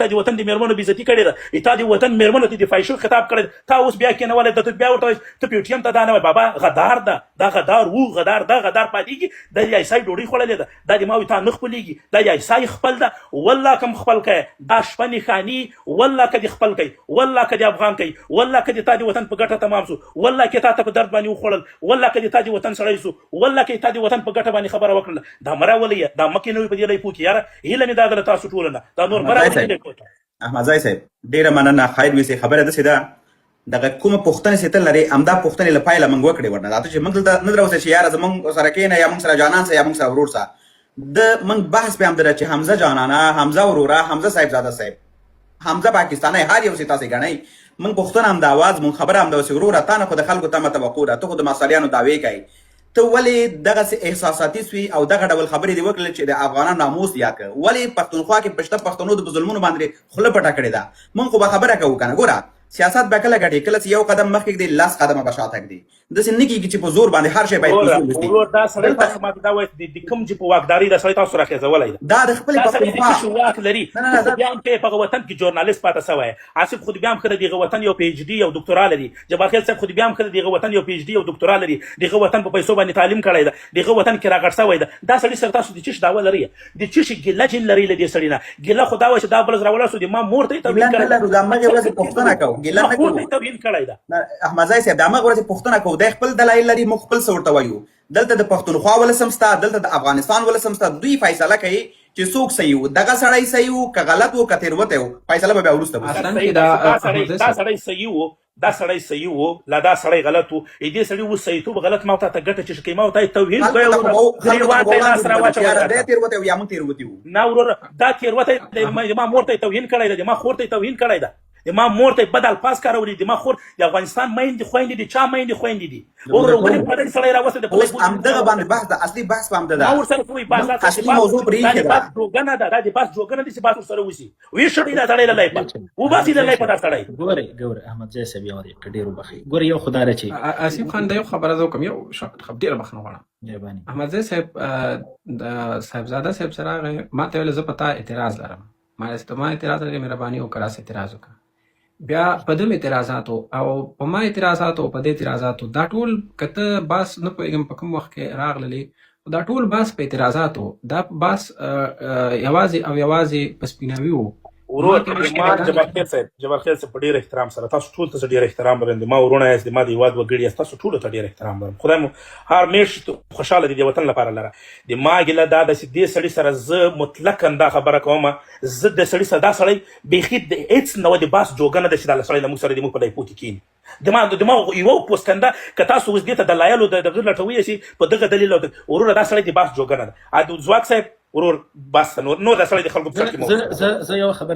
تا د وطن د میرمنو بې عزتي کړې ده، تا د وطن میرمنو ته دفاعي شو خطاب کړی ده، تا اوس بیا کېنولی ده، ته بیا ورته ته پی ټي ایم ته دا نه وایې. بابا غدار ده، دا غدار و، غدار دا غدار پاتېږي. دا د عیسی ډوډۍ خوړلې ده، دا د ما وایي تا نه خپلېږي، دا د عیسی خپل ده. والله که خپل کوې دا شپه نښاني، والله که دې خپل کوي، والله که دې افغان کوي، والله که دې تا د وطن په ګټه تمام سو، والله که تا ته په درد باندې وخوړل، والله که دې تا د وطن سړی سو، والله که تا د وطن په ګټه باندې خبره وکړله. دا مه راولئ، دا مه کېنوئ په دې لای پوه کې. یاره هیله مې دا ده له تاسو ټولو نه، دا نور مه راولئ. احمدزی صاحب ډېره مننه. خیر ویسې خبره داسې ده دغه کومه پوښتنې چې ته لرې همدا پوښتنې له پایله موږ وکړې ورنه دا ته چې موږ دلته نه دراوسې چې یاره زموږ سره کښېنه یا موږ سره جانان سه یا موږ سره ورور سه. د موږ بحث پې همدا ده چې حمزه جانانه، حمزه وروره، حمزه صاحبزاده صاحب، حمزه پاکستانی، هر یو چې تاسې ګڼئ، موږ پوښتنه همدا اواز موږ خبره همداسې وروره تا نه خو د خلکو تمه توقع ده، ته خو د مصالیانو دعوې کوې، ته ولې دغسې احساساتي سوي او دغه ډول خبرې دې وکړلې چې د افغانانو ناموس یا که ولې پښتونخوا کې پښته پښتنو د ظلمونو باندې خوله پټه کړې ده. موږ خو به خبره کوو که نه. ګوره سیاست به کله ګټې کله چې یو قدم مخکې ږدي لس قدمه به شاته ږدي. داسې نه کېږي چې په زور باندې هر شی باید ورور دا سړی تاسو ماته دا وایي د کوم چې په واکدارۍ دا سړی تاسو راخېځولی ده، دا د خپلې پښتونخوا واک لري. خو بیا هم ته په هغه وطن کې ژورنالست پاته سوی، آصف خو بیا هم ښه د دغه وطن یو پی ایچ ډي او ډکتورا لري، جبار خیل صاحب خو بیا هم ښه د دغه وطن یو پی ایچ ډي او ډکتورا لري، دغه وطن په پیسو باندې تعلیم کړی ده، دغه وطن کې راغټ سوی ده. دا سړي سره تاسو د څه شي دعوه لرئ؟ د څه شي ګیله جین لرئ له دې سړي نه؟ ګیله خو دا وایي چې دا بل ځل راولاړ سو د ما مور ته یې توهین کړی ده. دا همغې ورځې پوښتنه کوو، ګیله نه کوو. توهین کړی ده احمدزی صاحب د همغه ورځې پوښتنه کوو، دی خپل دلایل لري، موږ خپل څه ورته وایو. دلته د پښتونخوا ولس هم سته، دلته د افغانستان ولس هم سته، دوی فیصله کوي چې څوک صحیح و، دغه سړی صحیح و که غلط و که تېروتی و، فیصله به بیا وروسته وشي. دا سړی صحیح و، دا سړی صحیح و، لا دا سړی غلط و، دې سړي و صحیحتوب غلط ما ته ګټه چې کوي ما ته توهین کوي یا موږ تېروتي وو. نه وروره دا تېروتی ما مور ته توهین کړی ده، ما خور ته توهین کړی ده، ما مور ته بد الفاظ کارولي دي، ما خور د افغانستان میندې خویندې دي، چا میندې خویندې دي. ولې پدې سړی راوسته د اوس همدغه باندې بحث ده، اصلي بحث په همده ده. ما ورسره کوي بحث اصلي موضوع پرې ایښې ده، بحث جوګنه ده، دا د بحث جوګنه دي چې بحث ورسره وشي. وی شړي دا سړی له لایپه وباسي له لایپه دا سړی. ګورئ احمدزی صاحب یو دقیقه ډېر وبخئ. ګورئ یو خو دا ده چې آصف خان د یو خبره زه وکړم، یو ډېره بخښنه غواړم. احمدزی صاحب د صاحبزاده صاحب سره راغی، ما ته ویل زه په تا اعتراض لرم، ما اعتراض لرې مهرباني وکړه راسه اعتراض وکړه. بیا په دم اعتراضاتو او په ما اعتراضاتو او په دې اعتراضاتو دا ټول که ته باس نه پوهېږم په کوم وخت کې راغللې، دا ټول باس په اعتراضاتو، دا باس یوازې او یوازې په سپیناوي و. ورور ما جبار خیل صاحب په ډېر احترام سره تاسو ټول ته ډېر احترام لرم، ما ورونه یاست، ما د هېواد وګړي یاست، تاسو ټولو ته ډېر احترام لرم. خدای مو هر میاشت خوشحاله دي د وطن لپاره لره. د ما ګیله دا ده چې دې سړي سره زه مطلقا دا خبره کوم، زه د سړي سره دا سړی بیخي د هېڅ نه د باس جوګه نه ده چې دا سړی له موږ سره د موږ په ډایپو کې کښېني. د ما یوه پوسټنده که تاسو اوس دې ته دلایلو دغه لټوی شي په دغه دلیل وروره دا سړی د باس جوګه نه ده. ځواک صاحب ورور بس نور دا سړی د خلکو په سر کې زه یو خبره